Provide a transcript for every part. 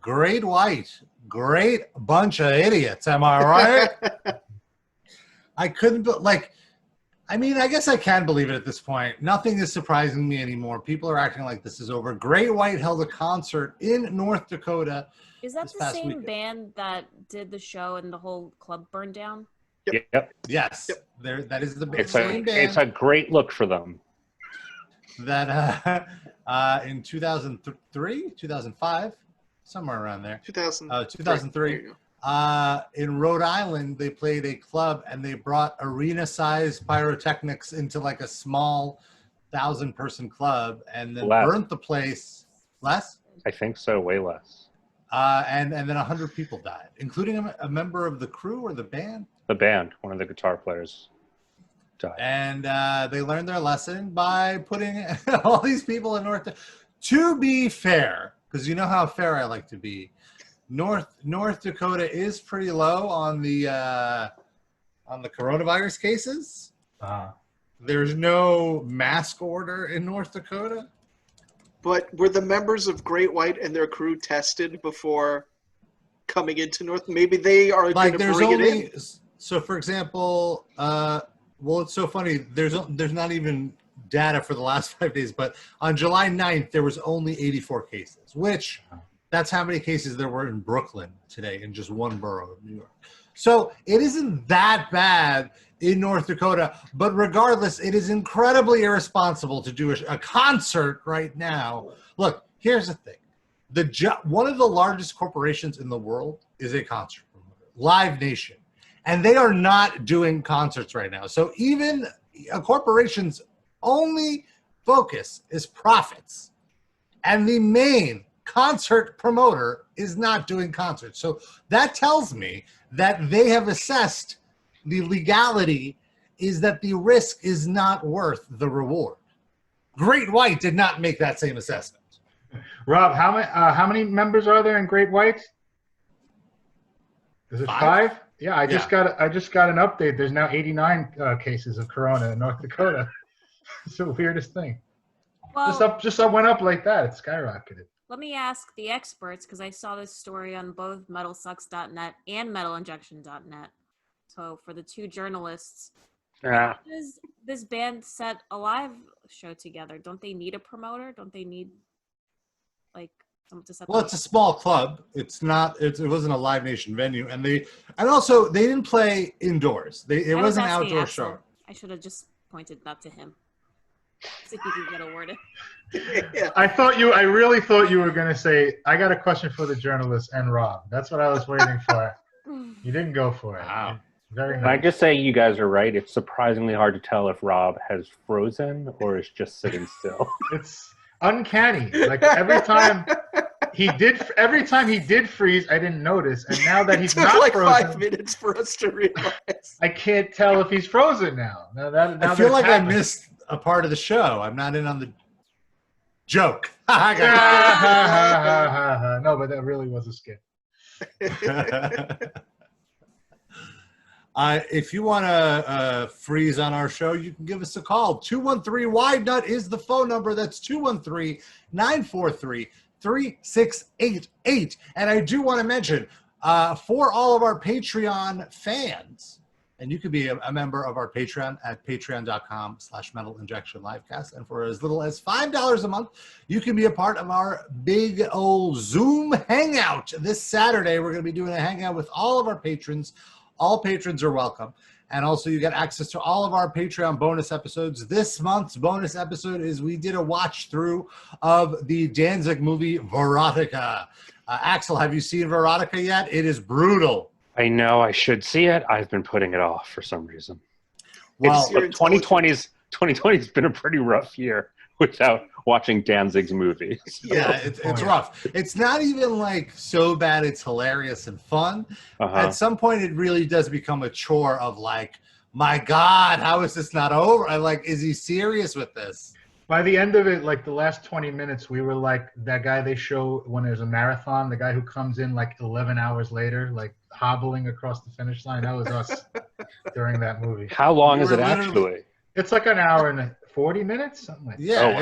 Great White. Great bunch of idiots. Am I right? I couldn't, I mean, I guess I can believe it at this point. Nothing is surprising me anymore. People are acting like this is over. Great White held a concert in North Dakota. Is that the same band that did the show and the whole club burned down? Yep. Yes. Yep. That is the same band. It's a great look for them. That in 2003, 2005, somewhere around there. 2003. In Rhode Island, they played a club and they brought arena-sized pyrotechnics into like a small 1,000-person club and then burnt the place. Less? I think so, way less. And then 100 people died, including a member of the crew or the band. The band, one of the guitar players, died. And they learned their lesson by putting all these people in North. To be fair, because you know how fair I like to be. North Dakota is pretty low on the coronavirus cases. There's no mask order in North Dakota. But were the members of Great White and their crew tested before coming into North? Maybe they are like there's bring only it in? So for example, well, it's so funny. There's not even data for the last 5 days, but on July 9th there was only 84 cases, which. That's how many cases there were in Brooklyn today in just one borough of New York. So it isn't that bad in North Dakota, but regardless, it is incredibly irresponsible to do a concert right now. Look, here's the thing. One of the largest corporations in the world is a concert promoter, Live Nation, and they are not doing concerts right now. So even a corporation's only focus is profits, and the main concert promoter is not doing concerts. So that tells me that they have assessed the legality is that the risk is not worth the reward. Great White did not make that same assessment. Rob, how many members are there in Great White? Is it 5? Yeah, I just got an update. There's now 89 cases of corona in North Dakota. It's the weirdest thing. Well, just went up like that. It skyrocketed. Let me ask the experts, because I saw this story on both metalsucks.net and metalinjection.net. So for the two journalists, how does this band set a live show together? Don't they need a promoter? Don't they need someone to set? Well, it's a small club. It's not. It wasn't a Live Nation venue, and also they didn't play indoors. It was an outdoor show. I should have just pointed that to him. See if you can get a word in. Yeah. I really thought you were going to say, I got a question for the journalist and Rob. That's what I was waiting for. You didn't go for it. Wow. Very nice. Can I just say you guys are right? It's surprisingly hard to tell if Rob has frozen or is just sitting still. It's uncanny. Like every time he did freeze, I didn't notice. And now that he's not like frozen, 5 minutes for us to realize. I can't tell if he's frozen now. I feel like I missed a part of the show. I'm not in on the joke. No, but that really was a skit. If you want to freeze on our show, you can give us a call. 213-WIDE-NUT is the phone number. That's 213-943-3688. And I do want to mention, for all of our Patreon fans, and you could be a member of our Patreon at patreon.com/Metal Injection Livecast. And for as little as $5 a month, you can be a part of our big old Zoom hangout. This Saturday, we're going to be doing a hangout with all of our patrons. All patrons are welcome. And also you get access to all of our Patreon bonus episodes. This month's bonus episode is we did a watch through of the Danzig movie, Verotica. Axel, have you seen Verotica yet? It is brutal. I know I should see it. I've been putting it off for some reason. Well, 2020's been a pretty rough year without watching Danzig's movie. So. Yeah, it's rough. It's not even like so bad it's hilarious and fun. At some point, it really does become a chore of like, my God, how is this not over? I'm like, is he serious with this? By the end of it, like the last 20 minutes, we were like that guy they show when there's a marathon, the guy who comes in like 11 hours later, like hobbling across the finish line. That was us during that movie. How long is it actually? It's like an hour and 40 minutes, something like that. Yeah,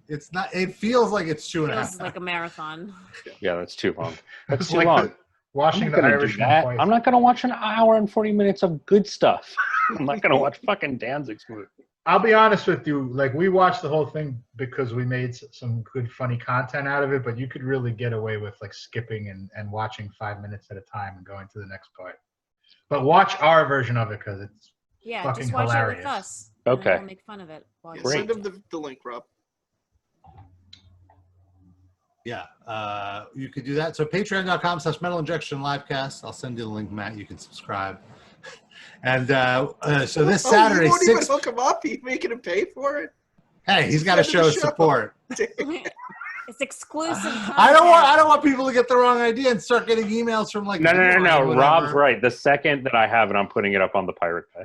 It's not. It feels like it's 2.5 Feels like a marathon. Yeah, that's too long. That's It's too like long. watching I'm the not gonna do Irishman that. twice. I'm not gonna watch an hour and 40 minutes of good stuff. I'm not gonna watch fucking Danzig's movie. I'll be honest with you. Like, we watched the whole thing because we made some good, funny content out of it. But you could really get away with like skipping and watching 5 minutes at a time and going to the next part. But watch our version of it because it's Yeah, fucking just watch hilarious. it with us. And Okay. then we'll make fun of it. While Yeah, you're send watching. him the link, Rob. Yeah, you could do that. So patreon.com/Metal Injection Livecast. I'll send you the link, Matt. You can subscribe. And so this Saturday, you won't even 6. hook him up. You making him pay for it? Hey, he's got to Send him show the show. support. It's exclusive content. I don't want people to get the wrong idea and start getting emails from like. No. or whatever. Rob's right. The second that I have it, I'm putting it up on the Pirate Bay.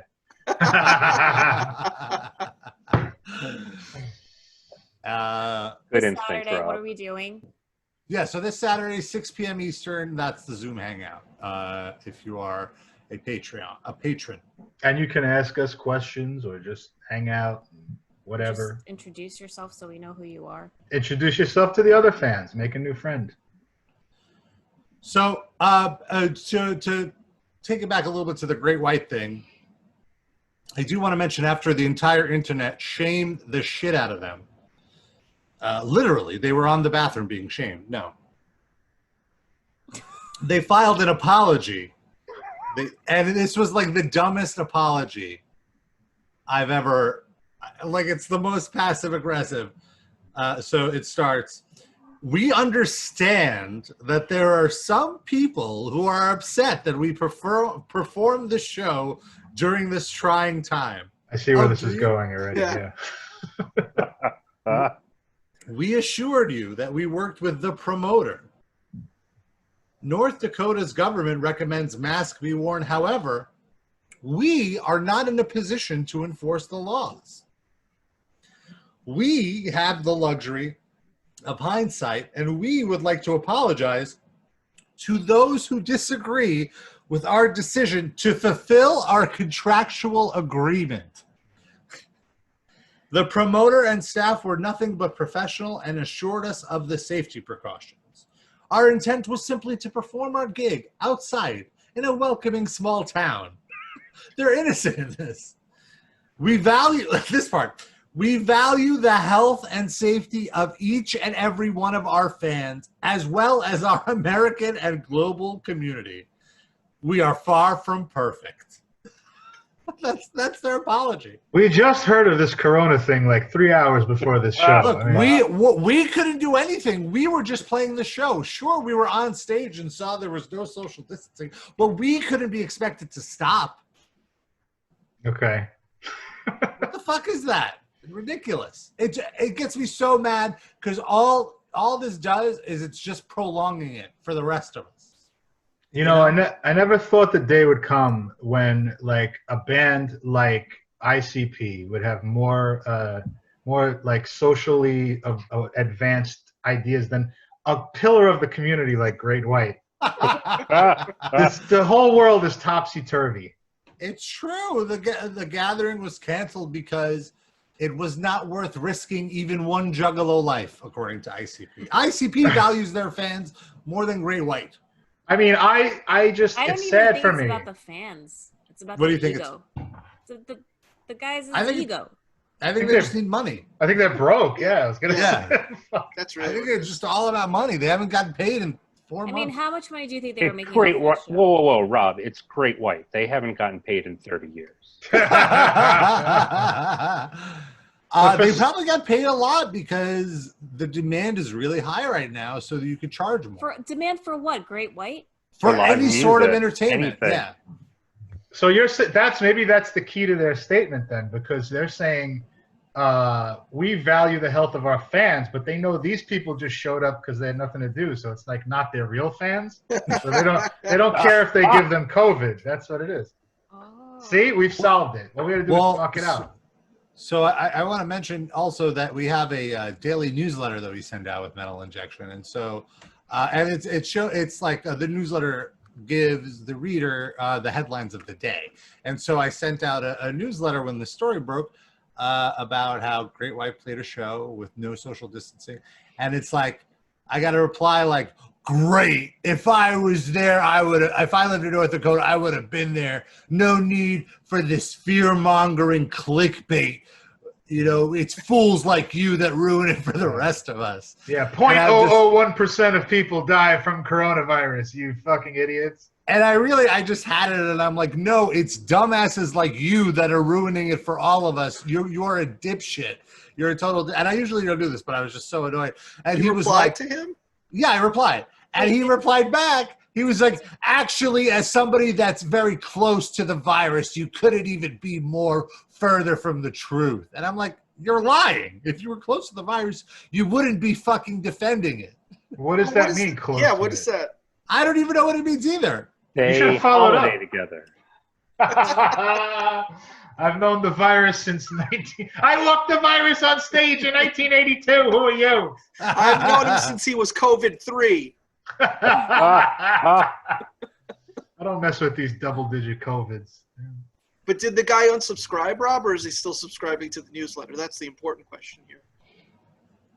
Good This instinct, Saturday, Rob. what are we doing? Yeah, so this Saturday, 6 p.m. Eastern, that's the Zoom Hangout. If you are a patron. And you can ask us questions or just hang out, whatever. Just introduce yourself so we know who you are. Introduce yourself to the other fans. Make a new friend. So to take it back a little bit to the Great White thing, I do want to mention after the entire internet shamed the shit out of them. Literally, they were on the bathroom being shamed. No. They filed an apology. And this was like the dumbest apology I've ever, like, it's the most passive aggressive. So it starts, we understand that there are some people who are upset that we perform the show during this trying time. I see where this do is you? going already. Yeah. Yeah. We assured you that we worked with the promoter. North Dakota's government recommends masks be worn. However, we are not in a position to enforce the laws. We have the luxury of hindsight, and we would like to apologize to those who disagree with our decision to fulfill our contractual agreement. The promoter and staff were nothing but professional and assured us of the safety precautions. Our intent was simply to perform our gig outside in a welcoming small town. They're innocent in this. We value this part. We value the health and safety of each and every one of our fans, as well as our American and global community. We are far from perfect. That's their apology. We just heard of this Corona thing like 3 hours before this show. Look, I mean, we couldn't do anything. We were just playing the show. Sure, we were on stage and saw there was no social distancing, but we couldn't be expected to stop. okay. What the fuck is that? Ridiculous. It gets me so mad because all this does is it's just prolonging it for the rest of us. You know, I never thought the day would come when like a band like ICP would have more like socially advanced ideas than a pillar of the community like Great White. The whole world is topsy-turvy. It's true. The gathering was canceled because it was not worth risking even one Juggalo life, according to ICP. ICP values their fans more than Great White. I mean, I just I don't it's even sad think for it's me. about the fans. It's about What do the you think ego. The guy's I think ego. I think think they they're- just need money. I think they're broke. Yeah, I was gonna Yeah. say. That's I really think what it it's is. just all about money. They haven't gotten paid in 4 I months. mean, how much money do you think they were It's making? Great off White. that show? Whoa, Rob! It's Great White. They haven't gotten paid in 30 years. They probably got paid a lot because the demand is really high right now, so that you could charge more For demand for what? Great White? for For live any sort of music, entertainment. anything. Yeah, So that's the key to their statement then, because they're saying we value the health of our fans, but they know these people just showed up because they had nothing to do. So it's like not their real fans. So they don't care if they give them COVID. That's what it is. Oh. See, we've solved it. All we got to do is talk it out. So I want to mention also that we have a daily newsletter that we send out with Metal Injection, and so and it's like the newsletter gives the reader the headlines of the day, and so I sent out a newsletter when the story broke about how Great White played a show with no social distancing, and it's like I got a reply like, "Great! If I was there, I would. If I lived in North Dakota, I would have been there. No need for this fear-mongering clickbait. You know, it's fools like you that ruin it for the rest of us." Yeah, And I'm just- 0.001% of people die from coronavirus, you fucking idiots. And I just had it, and I'm like, no, it's dumbasses like you that are ruining it for all of us. You're a dipshit. You're a total. And I usually don't do this, but I was just so annoyed. And You he was replied like, to him? yeah, I replied. And he replied back. He was like, actually, as somebody that's very close to the virus, you couldn't even be more further from the truth. And I'm like, you're lying. If you were close to the virus, you wouldn't be fucking defending it. What does that mean, close Yeah, to what it? is that? I don't even know what it means either. They should've followed holiday up. together. I've known the virus since 19... I walked the virus on stage in 1982. Who are you? I've known him since he was COVID-3. I don't mess with these double-digit COVIDs. But did the guy unsubscribe, Rob, or is he still subscribing to the newsletter? That's the important question here.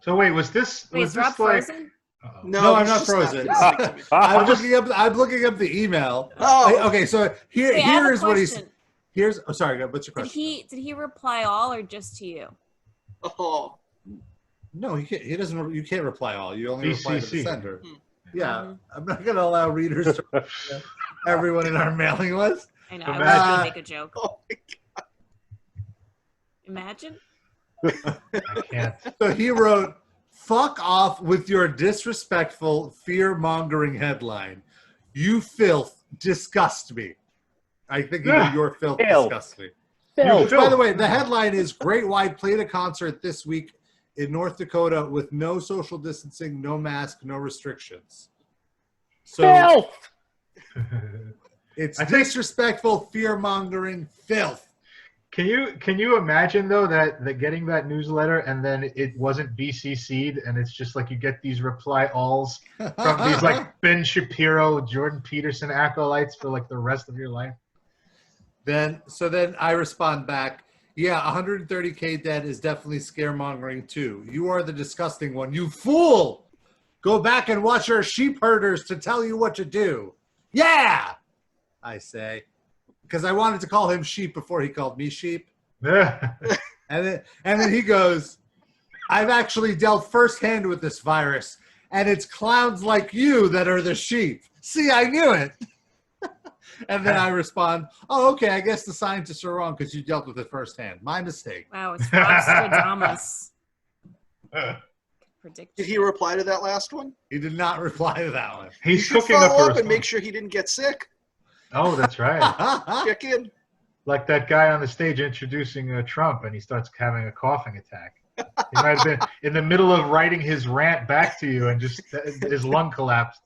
So wait, was this Wait, is Rob this like? frozen? Uh-oh. No, I'm he's not just frozen. listening to me. I'm looking up the email. Oh, Okay, so Wait, I have a here's what he's question. here's. Oh, sorry. What's your Did question? he reply all or just to you? oh. No, he can't. He doesn't. You can't reply all. You only reply to the BCC. sender. Hmm. Yeah, Mhm. I'm not going to allow readers to reply to everyone in our mailing list. I know. I Imagine- was gonna make a joke. Oh, Imagine. I can't. So he wrote, "Fuck off with your disrespectful, fear-mongering headline. You filth disgust me." I think he knew your filth Filth. disgusts me. Phil, Which, by the way, the headline is Great White played a concert this week in North Dakota with no social distancing, no mask, no restrictions. So filth. it's I think- disrespectful, fear-mongering filth. Can you imagine though that getting that newsletter and then it wasn't BCC'd and it's just like you get these reply alls from these like Ben Shapiro, Jordan Peterson acolytes for like the rest of your life? Then I respond back, yeah, 130K dead is definitely scaremongering too. You are the disgusting one. You fool! Go back and watch our sheep herders to tell you what to do. Yeah! I say. Because I wanted to call him sheep before he called me sheep. And then he goes, I've actually dealt firsthand with this virus, and it's clowns like you that are the sheep. See, I knew it. And then I respond, oh, okay, I guess the scientists are wrong because you dealt with it firsthand. My mistake. Wow, it's Robstradamus. Predict. did he reply to that last one? He did not reply to that one. You He's should cooking up a follow up and response. make sure he didn't get sick. Oh, that's right. Check in. Like that guy on the stage introducing Trump, and he starts having a coughing attack. He might have been in the middle of writing his rant back to you, and just his lung collapsed.